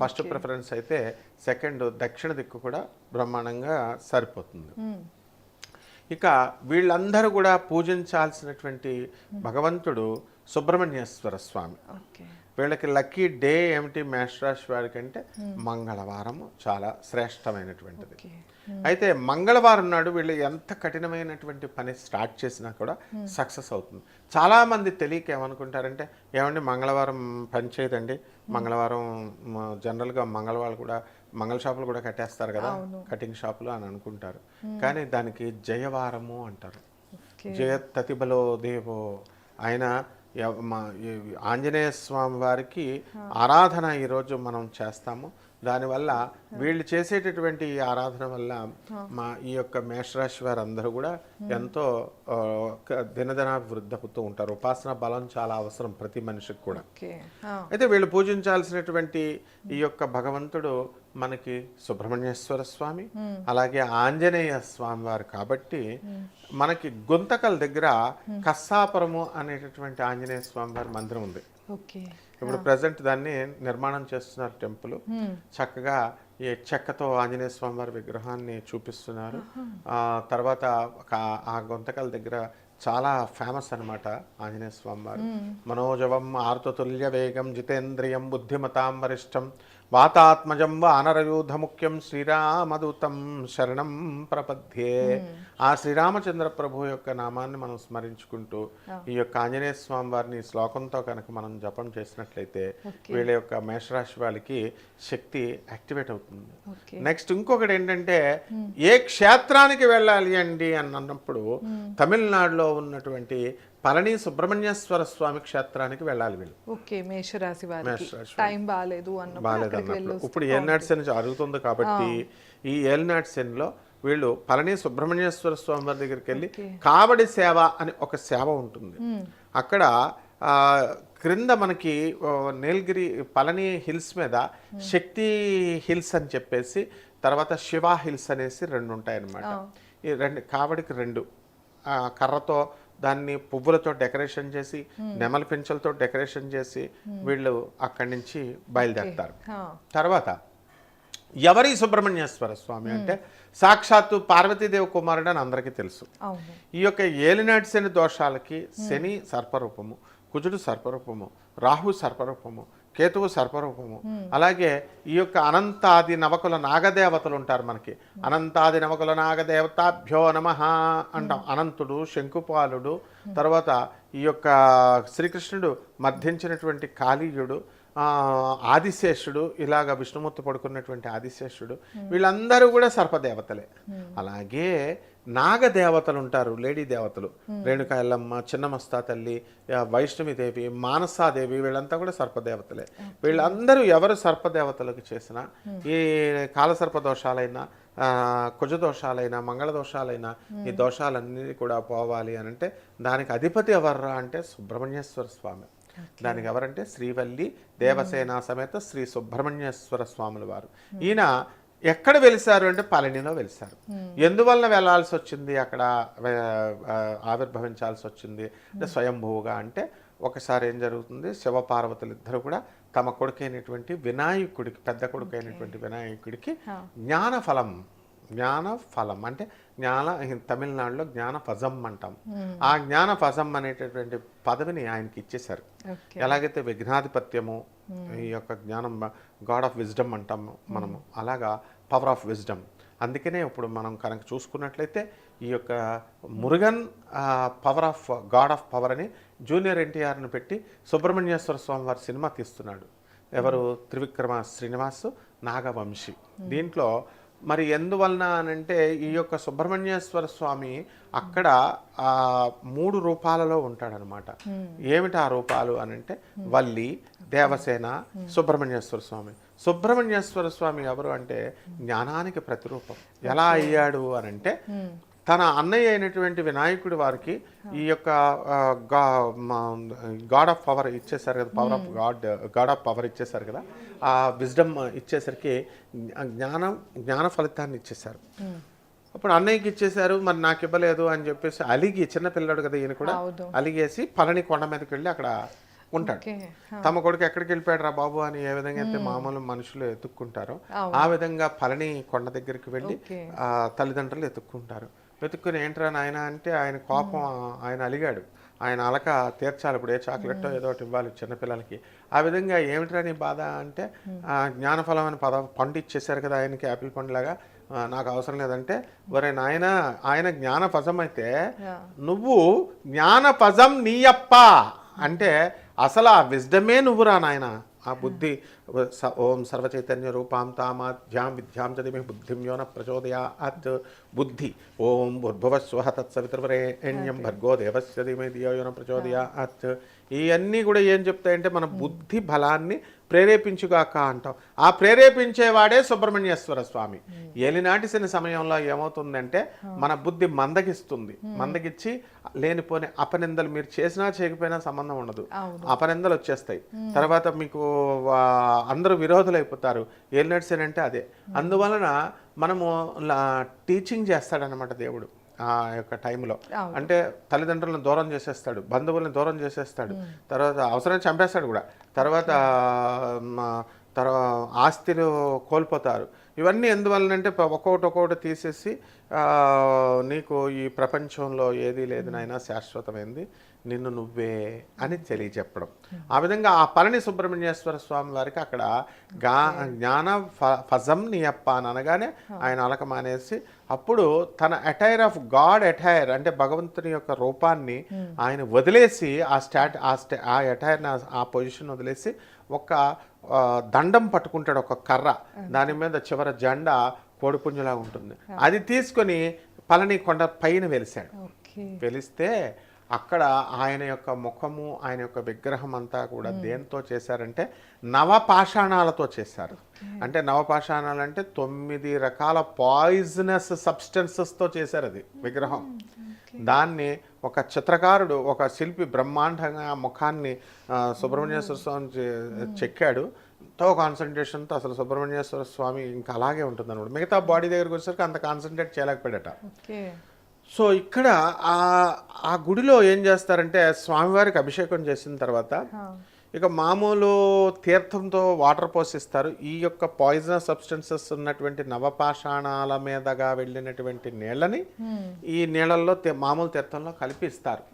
ఫస్ట్ ప్రిఫరెన్స్ అయితే సెకండ్ దక్షిణ దిక్కు కూడా బ్రహ్మాండంగా సరిపోతుంది. ఇక వీళ్ళందరూ కూడా పూజించాల్సినటువంటి భగవంతుడు సుబ్రహ్మణ్యేశ్వర స్వామి. వీళ్ళకి లక్కీ డే ఏమిటి మేషరాశి వారికి అంటే మంగళవారము చాలా శ్రేష్టమైనటువంటిది. అయితే మంగళవారం నాడు వీళ్ళు ఎంత కఠినమైనటువంటి పని స్టార్ట్ చేసినా కూడా సక్సెస్ అవుతుంది. చాలామంది తెలియక ఏమనుకుంటారంటే ఏమండి మంగళవారం పని చేయదండి, మంగళవారం జనరల్గా మంగళవారం కూడా మంగళ షాపులు కూడా కట్టేస్తారు కదా, కటింగ్ షాపులు అని అనుకుంటారు. కానీ దానికి జయవారము అంటారు. జయ తతిబలో దేవో, ఆయన ఆంజనేయ స్వామి వారికి ఆరాధన ఈరోజు మనం చేస్తాము. దానివల్ల వీళ్ళు చేసేటటువంటి ఆరాధన వల్ల ఈ యొక్క మేషరాశి వారు అందరూ కూడా ఎంతో దినదినాభివృద్ధి అవుతూ ఉంటారు. ఉపాసన బలం చాలా అవసరం ప్రతి మనిషికి కూడా. అయితే వీళ్ళు పూజించాల్సినటువంటి ఈ యొక్క భగవంతుడు మనకి సుబ్రహ్మణ్యేశ్వర స్వామి, అలాగే ఆంజనేయ స్వామి వారు. కాబట్టి మనకి గుంతకల్ దగ్గర కస్సాపురము అనేటటువంటి ఆంజనేయ స్వామి వారి మందిరం ఉంది. ఇప్పుడు ప్రజెంట్ దాన్ని నిర్మాణం చేస్తున్నారు టెంపుల్. చక్కగా ఈ చెక్కతో ఆంజనేయ స్వామి వారి విగ్రహాన్ని చూపిస్తున్నారు. తర్వాత ఆ గుంతకల్ దగ్గర చాలా ఫేమస్ అనమాట ఆంజనేయ స్వామి వారు. మనోజవం ఆర్తతుల్య వేగం జితేంద్రియం బుద్ధిమతాం వరిష్టం వాతాత్మజం వానరయూధ ముఖ్యం శ్రీరామదూతం శరణం ప్రపద్యే. ఆ శ్రీరామచంద్ర ప్రభు యొక్క నామాన్ని మనం స్మరించుకుంటూ ఈ యొక్క ఆంజనేయ స్వామి వారిని శ్లోకంతో కనుక మనం జపం చేసినట్లయితే వీళ్ళ యొక్క మేషరాశి వాళ్ళకి శక్తి యాక్టివేట్ అవుతుంది. నెక్స్ట్ ఇంకొకటి ఏంటంటే ఏ క్షేత్రానికి వెళ్ళాలి అండి అన్నప్పుడు తమిళనాడులో ఉన్నటువంటి పళని సుబ్రహ్మణ్యేశ్వర స్వామి క్షేత్రానికి వెళ్ళాలి వీళ్ళు. మేషరాశి టైం బాగాలేదు అన్నప్పుడు ఇప్పుడు ఏలినాటి శని జరుగుతుంది కాబట్టి ఈ ఏలినాటి శనిలో వీళ్ళు పళని సుబ్రహ్మణ్యేశ్వర స్వామి వారి దగ్గరికి వెళ్ళి కావడి సేవ అని ఒక సేవ ఉంటుంది. అక్కడ క్రింద మనకి నీలగిరి పళని హిల్స్ మీద శక్తి హిల్స్ అని చెప్పేసి, తర్వాత శివ హిల్స్ అనేసి రెండు ఉంటాయన్నమాట. ఈ రెండు కావడికి రెండు కర్రతో దాన్ని పువ్వులతో డెకరేషన్ చేసి నెమలి పింఛలతో డెకరేషన్ చేసి వీళ్ళు అక్కడి నుంచి బయలుదేరుతారు. తర్వాత ఎవరి సుబ్రహ్మణ్యేశ్వర స్వామి అంటే సాక్షాత్తు పార్వతీదేవి కుమారుడు అని అందరికీ తెలుసు. ఈ యొక్క ఏలినాటి శని దోషాలకి శని సర్పరూపము, కుజుడు సర్పరూపము, రాహు సర్పరూపము, కేతువు సర్పరూపము. అలాగే ఈ యొక్క అనంతాది నవకుల నాగదేవతలు ఉంటారు మనకి. అనంతాది నవకుల నాగదేవతాభ్యో నమః అంటాం. అనంతుడు, శంకుపాలుడు, తర్వాత ఈ యొక్క శ్రీకృష్ణుడు మర్ధించినటువంటి కాళీయుడు, ఆదిశేషుడు, ఇలాగ విష్ణుమూర్తి పడుకున్నటువంటి ఆదిశేషుడు, వీళ్ళందరూ కూడా సర్పదేవతలే. అలాగే నాగదేవతలు ఉంటారు, లేడీ దేవతలు. రేణుకా ఎల్లమ్మ, చిన్నమస్తా తల్లి, వైష్ణవిదేవి, మానసాదేవి, వీళ్ళంతా కూడా సర్పదేవతలే. వీళ్ళందరూ ఎవరు సర్పదేవతలకు చేసినా ఈ కాలసర్ప దోషాలైనా, కుజ దోషాలైనా, మంగళ దోషాలైనా, ఈ దోషాలన్నీ కూడా పోవాలి అని అంటే దానికి అధిపతి ఎవర్రా అంటే సుబ్రహ్మణ్యేశ్వర స్వామి. దానికి ఎవరంటే శ్రీవల్లి దేవసేన సమేత శ్రీ సుబ్రహ్మణ్యేశ్వర స్వాముల వారు. ఈయన ఎక్కడ వెలిసారు అంటే పళనిలో వెలిసారు. ఎందువలన వెళ్ళాల్సి వచ్చింది, అక్కడ ఆవిర్భవించాల్సి వచ్చింది అంటే స్వయంభూగా అంటే ఒకసారి ఏం జరుగుతుంది, శివపార్వతులు ఇద్దరు కూడా తమ కొడుకైనటువంటి వినాయకుడికి, పెద్ద కొడుకైనటువంటి వినాయకుడికి జ్ఞానఫలం అంటే తమిళనాడులో జ్ఞానఫజం అంటాం. ఆ జ్ఞానఫజం అనేటటువంటి పదవిని ఆయనకి ఇచ్చేశారు. ఎలాగైతే విఘ్నాధిపత్యము, ఈ యొక్క జ్ఞానం గాడ్ ఆఫ్ విజ్డమ్ అంటాం మనము, అలాగా పవర్ ఆఫ్ విజ్డమ్. అందుకనే ఇప్పుడు మనం కనుక చూసుకున్నట్లయితే ఈ యొక్క Murugan power of God of power అని జూనియర్ ఎన్టీఆర్ను పెట్టి సుబ్రహ్మణ్యేశ్వర స్వామి వారి సినిమా తీస్తున్నాడు. ఎవరు? త్రివిక్రమ శ్రీనివాస్, నాగవంశి. దీంట్లో మరి ఎందువలన అనంటే ఈ యొక్క సుబ్రహ్మణ్యేశ్వర స్వామి అక్కడ 3 రూపాలలో ఉంటాడనమాట. ఏమిటి ఆ రూపాలు అనంటే వల్లి, దేవసేన, సుబ్రహ్మణ్యేశ్వర స్వామి. సుబ్రహ్మణ్యేశ్వర స్వామి ఎవరు అంటే జ్ఞానానికి ప్రతిరూపం. ఎలా అయ్యాడు అనంటే తన అన్నయ్య అయినటువంటి వినాయకుడి వారికి ఈ యొక్క గాడ్ ఆఫ్ పవర్ ఇచ్చేసారు కదా, power of God of power ఇచ్చేసారు కదా, ఆ విజ్డమ్ ఇచ్చేసరికి జ్ఞాన ఫలితాన్ని ఇచ్చేసారు. అప్పుడు అన్నయ్యకి ఇచ్చేసారు, మరి నాకు ఇవ్వలేదు అని చెప్పేసి అలిగి, చిన్నపిల్లడు కదా ఈయన కూడా, అలిగేసి పళని కొండ మీదకి వెళ్ళి అక్కడ ఉంటాడు. తమ కొడుకు ఎక్కడికి వెళ్ళిపోయాడు రా బాబు అని ఏ విధంగా అయితే మామూలు మనుషులు ఎత్తుక్కుంటారో ఆ విధంగా పళని కొండ దగ్గరికి వెళ్ళి తల్లిదండ్రులు ఎత్తుక్కుంటారు. వెతుక్కుని ఏంట్రా నాయన అంటే ఆయన కోపం, ఆయన అలిగాడు, ఆయన అలక తీర్చాలి, ఇప్పుడు ఏ చాక్లెట్టో ఏదో ఒకటి ఇవ్వాలి చిన్నపిల్లలకి. ఆ విధంగా ఏమిట్రా నీ బాధ అంటే జ్ఞానఫలం అని పండు ఇచ్చేసారు కదా ఆయనకి, యాపిల్ పండులాగా, నాకు అవసరం లేదంటే, ఒరే నాయన ఆయన జ్ఞానఫజం అయితే నువ్వు జ్ఞానఫజం నీయప్ప అంటే అసలు ఆ విజ్డమే నువ్వురా నాయన. ఆ బుద్ధి ఓం సర్వచైతన్య రూపాం తామాధ్యాం విద్యాం చదివి బుద్ధిం యోన ప్రచోదయాత్ బుద్ధి ఓం భూర్భువస్వః తత్సవితుర్వరేణ్యం భర్గో దేవస్య ధీమహి ధియో యోన ప్రచోదయాత్. ఇవన్నీ కూడా ఏం చెప్తాయంటే మన బుద్ధి బలాన్ని ప్రేరేపించుగాక అంటాం. ఆ ప్రేరేపించేవాడే సుబ్రహ్మణ్యేశ్వర స్వామి. ఏలినాటి శని సమయంలో ఏమవుతుందంటే మన బుద్ధి మందగిస్తుంది. మందగిచ్చి లేనిపోని అపనిందలు మీరు చేసినా చేయకపోయినా సంబంధం ఉండదు, అపనిందలు వచ్చేస్తాయి. తర్వాత మీకు అందరూ విరోధులైపోతారు. ఏలినాటి శని అంటే అదే. అందువలన మనము టీచింగ్ చేస్తాడనమాట దేవుడు ఆ యొక్క టైంలో. అంటే తల్లిదండ్రులను దూరం చేసేస్తాడు, బంధువులను దూరం చేసేస్తాడు, తర్వాత అవసరం చంపేస్తాడు కూడా, తర్వాత ఆస్తులు కోల్పోతారు. ఇవన్నీ ఎందువలనంటే ఒక్కొక్కటి తీసేసి నీకు ఈ ప్రపంచంలో ఏదీ లేదు నాయన, శాశ్వతమైంది నిన్ను నువ్వే అని తెలియచెప్పడం. ఆ విధంగా ఆ పళని సుబ్రహ్మణ్యేశ్వర స్వామి వారికి అక్కడ జ్ఞాన ఫజం నీయప్ప అని అనగానే ఆయన అలక మానేసి అప్పుడు తన అటైర్ ఆఫ్ గాడ్ అటైర్ అంటే భగవంతుని యొక్క రూపాన్ని ఆయన వదిలేసి ఆ అటైర్ని ఆ పొజిషన్ వదిలేసి ఒక దండం పట్టుకుంటాడు, ఒక కర్ర, దాని మీద చివర జెండా కోడిపుంజులా ఉంటుంది. అది తీసుకొని పళని కొండ పైన వెలిశాడు. వెలిస్తే అక్కడ ఆయన యొక్క ముఖము, ఆయన యొక్క విగ్రహం అంతా కూడా దేంతో చేశారంటే నవపాషాణాలతో చేశారు. అంటే నవపాషాణాలు అంటే 9 రకాల పాయిజనస్ సబ్స్టెన్సెస్తో చేశారు అది విగ్రహం. దాన్ని ఒక చిత్రకారుడు, ఒక శిల్పి బ్రహ్మాండంగా ముఖాన్ని సుబ్రహ్మణ్యేశ్వర స్వామి చెక్కాడు. ఎంతో కాన్సన్ట్రేషన్తో. అసలు సుబ్రహ్మణ్యేశ్వర స్వామి ఇంకా అలాగే ఉంటుంది అనమాట. మిగతా బాడీ దగ్గరికి వచ్చేసరికి అంత కాన్సన్ట్రేట్ చేయలేకపోయాడట. సో ఇక్కడ ఆ గుడిలో ఏం చేస్తారంటే స్వామివారికి అభిషేకం చేసిన తర్వాత ఇక మామూలు తీర్థంతో వాటర్ పోసిస్తారు. ఈ యొక్క పాయిజనస్ సబ్స్టెన్సెస్ ఉన్నటువంటి నవపాషాణాల మీదగా వెళ్ళినటువంటి నీళ్ళని ఈ నీళ్ళల్లో మామూలు తీర్థంలో కలిపిస్తారు.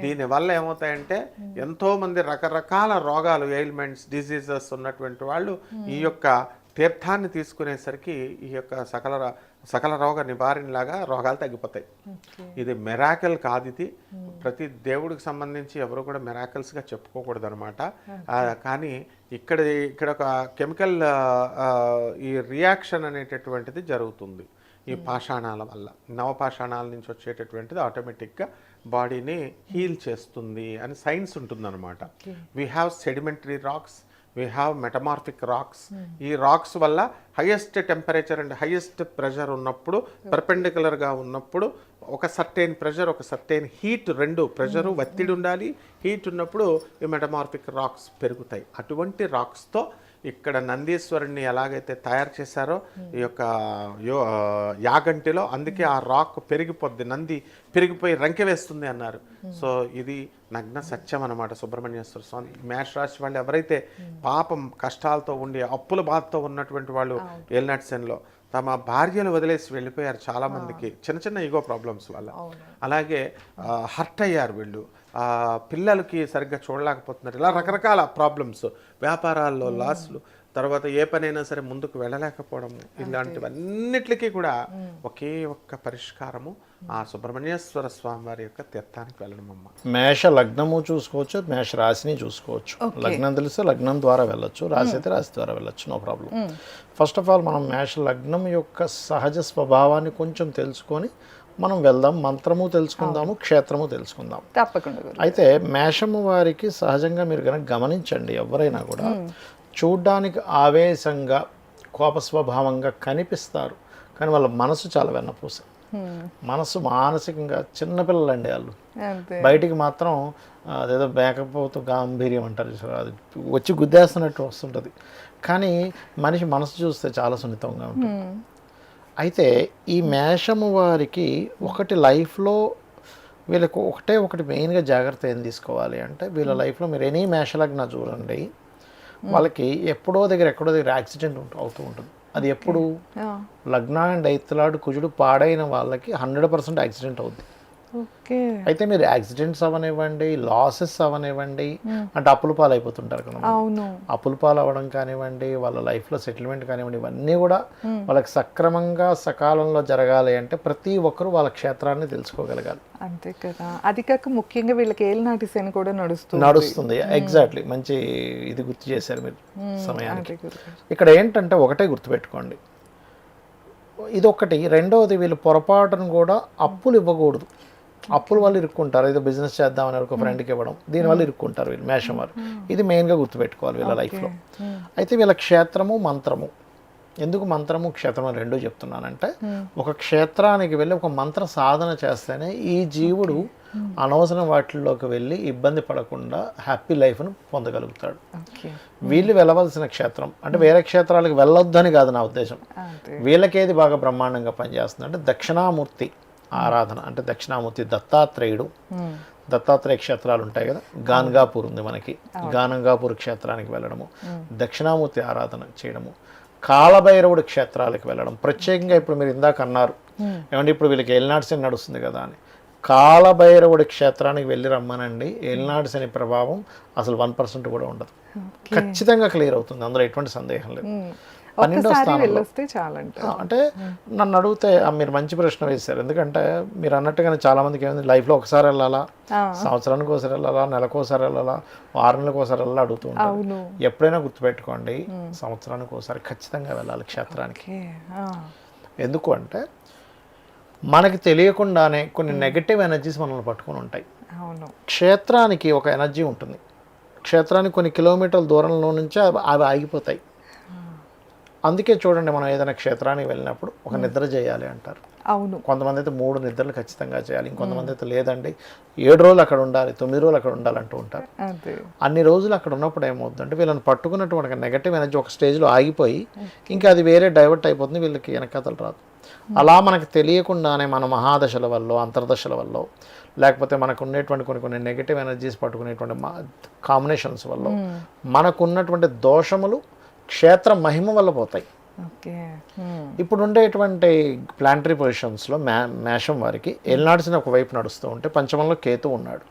దీనివల్ల ఏమవుతాయంటే ఎంతో మంది రకరకాల రోగాలు, ఎయిల్మెంట్స్, డిసీజెస్ ఉన్నటువంటి వాళ్ళు ఈ యొక్క తీర్థాన్ని తీసుకునేసరికి ఈ యొక్క సకల రోగ నివారణలాగా రోగాలు తగ్గిపోతాయి. ఇది మెరాకిల్ కాదు. ఇది ప్రతి దేవుడికి సంబంధించి ఎవరు కూడా మెరాకిల్స్గా చెప్పుకోకూడదు అనమాట. కానీ ఇక్కడ ఒక కెమికల్ ఈ రియాక్షన్ అనేటటువంటిది జరుగుతుంది ఈ పాషాణాల వల్ల. నవపాషాణాల నుంచి వచ్చేటటువంటిది ఆటోమేటిక్గా బాడీని హీల్ చేస్తుంది అని సైన్స్ ఉంటుందన్నమాట. We have sedimentary rocks, we have metamorphic racks. ఈ రాక్స్ వల్ల highest temperature and highest pressure ఉన్నప్పుడు, పర్పెండిక్యులర్గా ఉన్నప్పుడు ఒక సర్టైన్ ప్రెషర్, ఒక సర్టైన్ హీట్, రెండు ప్రెషరు, ఒత్తిడి ఉండాలి, హీట్ ఉన్నప్పుడు ఈ మెటమార్ఫిక్ రాక్స్ పెరుగుతాయి. అటువంటి రాక్స్తో ఇక్కడ నందీశ్వరుణ్ణి ఎలాగైతే తయారు చేశారో ఈ యొక్క యాగంటిలో, అందుకే ఆ రాక్ పెరిగిపోద్ది, నంది పెరిగిపోయి రంకె వేస్తుంది అన్నారు. సో ఇది నగ్న సత్యం అన్నమాట. సుబ్రహ్మణ్యేశ్వర స్వామి మేషరాశి వాళ్ళు ఎవరైతే పాపం కష్టాలతో ఉండి అప్పుల బాధతో ఉన్నటువంటి వాళ్ళు ఏలినాటి శనిలో తమ భార్యను వదిలేసి వెళ్ళిపోయారు చాలా మందికి, చిన్న చిన్న ఈగో ప్రాబ్లమ్స్ వల్ల. అలాగే హర్ట్ అయ్యారు వీళ్ళు, పిల్లలకి సరిగ్గా చూడలేకపోతున్నారు, ఇలా రకరకాల ప్రాబ్లమ్స్, వ్యాపారాల్లో లాస్లు, తర్వాత ఏ పనైనా సరే ముందుకు వెళ్ళలేకపోవడము, ఇలాంటివన్నిటికీ కూడా ఒకే ఒక్క పరిష్కారము ఆ సుబ్రహ్మణ్యేశ్వర స్వామి వారి యొక్క తీర్థానికి వెళ్ళడం అమ్మ. మేష లగ్నము చూసుకోవచ్చు, మేష రాశిని చూసుకోవచ్చు. లగ్నం తెలిస్తే లగ్నం ద్వారా వెళ్ళొచ్చు, రాశి అయితే రాశి ద్వారా వెళ్ళొచ్చు, no problem. First of all మనం మేష లగ్నం యొక్క సహజ స్వభావాన్ని కొంచెం తెలుసుకొని మనం వెళ్దాం. మంత్రము తెలుసుకుందాము, క్షేత్రము తెలుసుకుందాం తప్పకుండా. అయితే మేషము వారికి సహజంగా మీరు కనుక గమనించండి, ఎవరైనా కూడా చూడ్డానికి ఆవేశంగా, కోప స్వభావంగా కనిపిస్తారు, కానీ వాళ్ళ మనసు చాలా వెన్నపూస. మనసు మానసికంగా చిన్నపిల్లలండి వాళ్ళు. బయటికి మాత్రం అదేదో మేకపోతూ గాంభీర్యం అంటారు, అది వచ్చి గుద్దేస్తున్నట్టు వస్తుంటుంది, కానీ మనిషి మనసు చూస్తే చాలా సున్నితంగా ఉంటుంది. అయితే ఈ మేషము వారికి ఒకటి లైఫ్లో వీళ్ళకు ఒకటి మెయిన్గా జాగ్రత్త ఏం తీసుకోవాలి అంటే వీళ్ళ లైఫ్లో మీరు ఎనీ మేషలగ్న చూడండి, వాళ్ళకి ఎక్కడో దగ్గర యాక్సిడెంట్ అవుతూ ఉంటుంది. అది ఎప్పుడు లగ్న అండ్ ఐత్లాడు కుజుడు పాడైన వాళ్ళకి 100% యాక్సిడెంట్ అవుద్ది. ఓకే. అయితే మీరు యాక్సిడెంట్స్ అవనివ్వండి, లాసెస్ అవనివ్వండి, అంటే అప్పుల పాలు అయిపోతుంటారు కదా, అవును. అప్పుల పాలు అవ్వడం కానివ్వండి, వాళ్ళ లైఫ్లో సెటిల్మెంట్ కానివ్వండి, ఇవన్నీ కూడా వాళ్ళకి సక్రమంగా సకాలంలో జరగాలి అంటే ప్రతి ఒక్కరూ వాళ్ళ క్షేత్రాన్ని తెలుసుకోగలగాలి. అంతే కదా. అది కాక ముఖ్యంగా వీళ్ళకి ఏలినాటి శని కూడా నడుస్తుంది. ఎగ్జాక్ట్లీ, మంచి ఇది గుర్తు చేశారు మీరు సమయానికి. ఇక్కడ ఏంటంటే ఒకటే గుర్తుపెట్టుకోండి, ఇది ఒకటి. రెండవది, వీళ్ళు పొరపాటును కూడా అప్పులు ఇవ్వకూడదు. అప్పుల వల్ల ఇరుక్కుంటారు. ఏదో బిజినెస్ చేద్దామని ఒక ఫ్రెండ్కి ఇవ్వడం, దీనివల్ల ఇరుక్కుంటారు వీళ్ళు, మేషం వారు. ఇది మెయిన్గా గుర్తుపెట్టుకోవాలి వీళ్ళ లైఫ్లో. అయితే వీళ్ళ క్షేత్రము మంత్రము, ఎందుకు మంత్రము క్షేత్రము రెండూ చెప్తున్నానంటే, ఒక క్షేత్రానికి వెళ్ళి ఒక మంత్ర సాధన చేస్తేనే ఈ జీవుడు అనవసరం వాటిల్లోకి వెళ్ళి ఇబ్బంది పడకుండా హ్యాపీ లైఫ్ను పొందగలుగుతాడు. వీళ్ళు వెళ్ళవలసిన క్షేత్రం అంటే వేరే క్షేత్రాలకు వెళ్ళొద్దని కాదు నా ఉద్దేశం. వీళ్ళకేది బాగా బ్రహ్మాండంగా పనిచేస్తుంది అంటే దక్షిణామూర్తి ఆరాధన. అంటే దక్షిణామూర్తి దత్తాత్రేయుడు, దత్తాత్రేయ క్షేత్రాలు ఉంటాయి కదా, గాన్గాపూర్ ఉంది మనకి, గానంగాపూర్ క్షేత్రానికి వెళ్ళడము, దక్షిణామూర్తి ఆరాధన చేయడము, కాలభైరవుడి క్షేత్రాలకు వెళ్ళడం. ప్రత్యేకంగా ఇప్పుడు మీరు ఇందాక అన్నారు ఏమంటే ఇప్పుడు వీళ్ళకి ఏలినాటి శని నడుస్తుంది కదా అని, కాలభైరవుడి క్షేత్రానికి వెళ్ళి రమ్మనండి. ఏలినాటి శని ప్రభావం అసలు 1% కూడా ఉండదు, ఖచ్చితంగా క్లియర్ అవుతుంది, అందులో ఎటువంటి సందేహం లేదు. 12వ స్థానంలో అంటే నన్ను అడిగితే మీరు మంచి ప్రశ్న వేశారు. ఎందుకంటే మీరు అన్నట్టుగానే చాలా మందికి ఏమైంది, లైఫ్లో ఒకసారి వెళ్ళాలా, సంవత్సరానికి ఒకసారి వెళ్ళాలా, నెలకోసారి వెళ్ళాలా, 6 నెలలకు ఒకసారి వెళ్ళాలా అడుగుతూ ఉంటారు. ఎప్పుడైనా గుర్తుపెట్టుకోండి, సంవత్సరానికి ఒకసారి ఖచ్చితంగా వెళ్ళాలి క్షేత్రానికి. ఎందుకు అంటే మనకి తెలియకుండానే కొన్ని నెగటివ్ ఎనర్జీస్ మనల్ని పట్టుకుని ఉంటాయి. క్షేత్రానికి ఒక ఎనర్జీ ఉంటుంది, క్షేత్రానికి కొన్ని కిలోమీటర్ల దూరంలో నుంచి అవి ఆగిపోతాయి. అందుకే చూడండి, మనం ఏదైనా క్షేత్రానికి వెళ్ళినప్పుడు ఒక నిద్ర చేయాలి అంటారు. అవును. కొంతమంది అయితే 3 నిద్రలు ఖచ్చితంగా చేయాలి, ఇంకొంతమంది అయితే లేదండి 7 రోజులు అక్కడ ఉండాలి, 9 రోజులు అక్కడ ఉండాలంటూ ఉంటారు. అన్ని రోజులు అక్కడ ఉన్నప్పుడు ఏమవుతుందంటే వీళ్ళని పట్టుకున్నటువంటి నెగటివ్ ఎనర్జీ ఒక స్టేజ్లో ఆగిపోయి ఇంకా అది వేరే డైవర్ట్ అయిపోతుంది, వీళ్ళకి వెనకతలు రాదు. అలా మనకు తెలియకుండానే మన మహాదశల వల్ల, అంతర్దశల వల్ల, లేకపోతే మనకు ఉండేటువంటి కొన్ని నెగటివ్ ఎనర్జీస్ పట్టుకునేటువంటి కాంబినేషన్స్ వల్ల మనకున్నటువంటి దోషములు క్షేత్ర మహిమ వల్ల పోతాయి. ఇప్పుడు ఉండేటువంటి ప్లానటరీ పొజిషన్స్లో మేషం వారికి ఏలినాటి ఒకవైపు నడుస్తూ ఉంటే పంచమంలో కేతు ఉన్నాడు.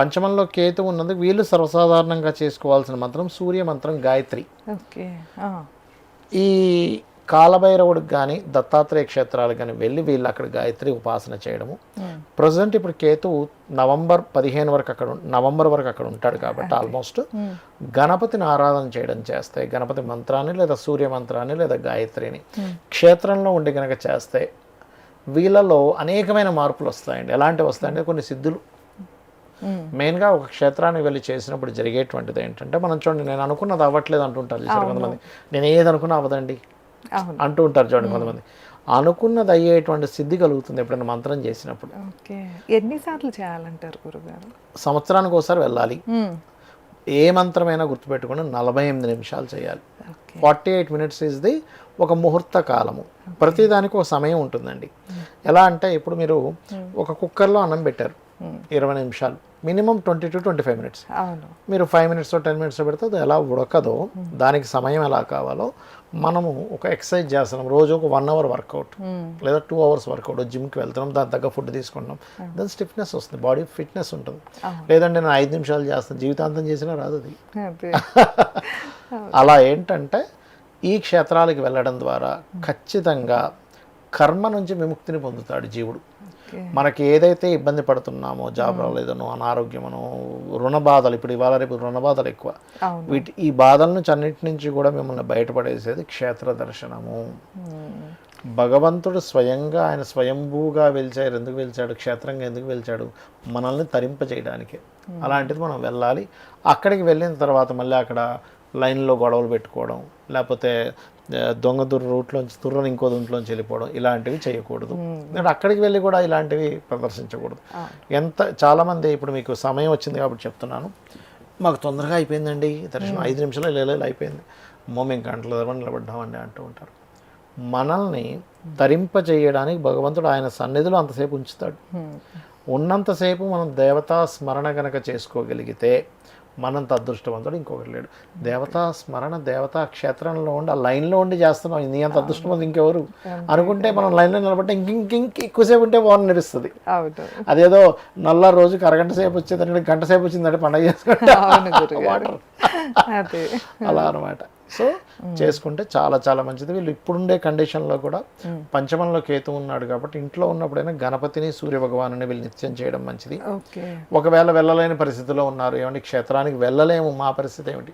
పంచమంలో కేతు ఉన్నందుకు వీళ్ళు సర్వసాధారణంగా చేసుకోవాల్సిన మంత్రం సూర్య మంత్రం, గాయత్రి. ఈ కాలభైరవుడికి కానీ దత్తాత్రేయ క్షేత్రాలకు కానీ వెళ్ళి వీళ్ళు అక్కడ గాయత్రి ఉపాసన చేయడము. ప్రజెంట్ ఇప్పుడు కేతువు నవంబర్ వరకు అక్కడ ఉంటాడు కాబట్టి ఆల్మోస్ట్ గణపతిని ఆరాధన చేయడం చేస్తే, గణపతి మంత్రాన్ని లేదా సూర్య మంత్రాన్ని లేదా గాయత్రిని క్షేత్రంలో ఉండి కనుక చేస్తే వీళ్ళలో అనేకమైన మార్పులు వస్తాయండి. ఎలాంటివి వస్తాయంటే కొన్ని సిద్ధులు. మెయిన్గా ఒక క్షేత్రానికి వెళ్ళి చేసినప్పుడు జరిగేటువంటిది ఏంటంటే, మనం చూడండి నేను అనుకున్నది అవ్వట్లేదు అంటుంటారు చూసారు కొంతమంది, నేను ఏది అనుకున్నా అవ్వదండి అంటూ ఉంటారు చూడండి కొంతమంది. అనుకున్నది అయ్యేటువంటి సిద్ధి కలుగుతుంది ఎప్పుడైనా మంత్రం చేసినప్పుడు. ఎన్నిసార్లు చేయాలంటారు గురుగారు? సంవత్సరానికి ఒకసారి వెళ్ళాలి. ఏ మంత్రమైనా గుర్తుపెట్టుకుని 48 నిమిషాలు చేయాలి. 48 minutes ఇస్ ది ఒక ముహూర్త కాలము. ప్రతిదానికి ఒక సమయం ఉంటుందండి. ఎలా అంటే ఇప్పుడు మీరు ఒక కుక్కర్లో అన్నం పెట్టారు 20 నిమిషాలు, మినిమం 20 to 25 minutes. మీరు 5 minutes 10 minutes పెడితే అది ఎలా ఉడకదో, దానికి సమయం ఎలా కావాలో మనము ఒక ఎక్సర్సైజ్ చేస్తున్నాం, రోజు ఒక 1 hour వర్కౌట్ లేదా 2 hours వర్కౌట్, జిమ్కి వెళ్తున్నాం, దాని తగ్గ ఫుడ్ తీసుకుంటున్నాం, దాని స్టిఫ్నెస్ వస్తుంది, బాడీ ఫిట్నెస్ ఉంటుంది. లేదంటే నేను 5 నిమిషాలు చేస్తాను, జీవితాంతం చేసినా రాదు అది. అలా ఏంటంటే ఈ క్షేత్రాలకు వెళ్ళడం ద్వారా ఖచ్చితంగా కర్మ నుంచి విముక్తిని పొందుతాడు జీవుడు. మనకి ఏదైతే ఇబ్బంది పడుతున్నామో, జాబ్ రాలేదనో, అనారోగ్యమనో, రుణ బాధలు, ఇప్పుడు ఇవాళ రేపు రుణ బాధలు ఎక్కువ, ఈ బాధల నుంచి అన్నిటి నుంచి కూడా మిమ్మల్ని బయటపడేసేది క్షేత్ర దర్శనము. భగవంతుడు స్వయంగా ఆయన స్వయంభూగా వెలిచాడు. ఎందుకు వెలిచాడు? క్షేత్రంగా ఎందుకు వెలిచాడు? మనల్ని తరింపజేయడానికి. అలాంటిది మనం వెళ్ళాలి. అక్కడికి వెళ్ళిన తర్వాత మళ్ళీ అక్కడ లైన్లో గొడవలు పెట్టుకోవడం, లేకపోతే దొంగ రూట్లోంచి తుర్రని ఇంకో దాంట్లోంచి వెళ్ళిపోవడం, ఇలాంటివి చేయకూడదు. నేను అక్కడికి వెళ్ళి కూడా ఇలాంటివి ప్రదర్శించకూడదు. చాలామంది ఇప్పుడు మీకు సమయం వచ్చింది కాబట్టి చెప్తున్నాను, మాకు తొందరగా అయిపోయిందండి దర్శనం, 5 నిమిషాలు ఇలా అయిపోయింది, మేము గంటల ధర్మం నిలబడ్డామండి అంటూ ఉంటారు. మనల్ని తరింపజేయడానికి భగవంతుడు ఆయన సన్నిధిలో అంతసేపు ఉంచుతాడు. ఉన్నంతసేపు మనం దేవతా స్మరణ గనక చేసుకోగలిగితే మనంత అదృష్టవంతుడు ఇంకొకటి లేడు. దేవతా స్మరణ దేవతా క్షేత్రంలో ఉండి ఆ లైన్లో ఉండి చేస్తున్నాం, నీ అంత అదృష్టవంతుడు ఇంకెవరు అనుకుంటే మనం లైన్లో నిలబడితే ఇంక ఎక్కువసేపు ఉంటే బాగుంది నడుస్తుంది. అవును అదేదో నల్ల రోజుకి అరగంట సేపు వచ్చేదంటే గంట సేపు వచ్చిందంటే పండగ చేసుకుంటే అవును గురుగారు. అదే అలా అనమాట. సో చేసుకుంటే చాలా చాలా మంచిది. వీళ్ళు ఇప్పుడుండే కండిషన్లో కూడా పంచమంలో కేతు ఉన్నాడు కాబట్టి ఇంట్లో ఉన్నప్పుడైనా గణపతిని సూర్య భగవానుని వీళ్ళు నిత్యం చేయడం మంచిది. ఓకే ఒకవేళ వెళ్ళలేని పరిస్థితిలో ఉన్నారు, ఏమంటే క్షేత్రానికి వెళ్ళలేము, మా పరిస్థితి ఏమిటి,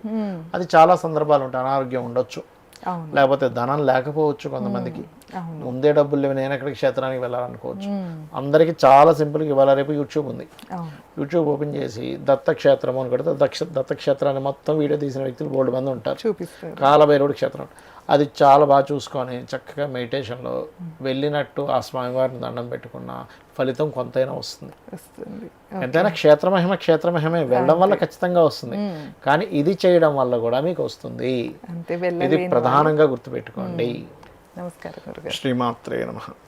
అది చాలా సందర్భాలు ఉంటాయి. అనారోగ్యం ఉండొచ్చు, అవును లేకపోతే ధనం లేకపోవచ్చు కొంతమందికి, అవును ముందే డబ్బులు లేవు, నేను ఎక్కడికి క్షేత్రానికి వెళ్ళాలనుకోవచ్చు. అందరికీ చాలా సింపుల్గా ఇవాళ రేపు యూట్యూబ్ ఉంది, అవును యూట్యూబ్ ఓపెన్ చేసి దత్తక్షేత్రం అని కొడితే దత్తక్షేత్రాన్ని మొత్తం వీడియో తీసిన వ్యక్తులు బోల్డ్ మంది ఉంటారు. చూపిస్తారు. కాలభైరవుడి క్షేత్రం అది చాలా బాగా చూసుకొని చక్కగా మెడిటేషన్లో వెళ్ళినట్టు ఆ స్వామివారిని దండం పెట్టుకున్న ఫలితం కొంతైనా వస్తుంది. వస్తుంది. ఎంతైనా క్షేత్రమహిమే వెళ్ళడం వల్ల ఖచ్చితంగా వస్తుంది, కానీ ఇది చేయడం వల్ల కూడా మీకు వస్తుంది. అంతే ఇది వెళ్ళలేని ప్రధానంగా గుర్తుపెట్టుకోండి. నమస్కారం గురుగారు. శ్రీమాత్రే నమః.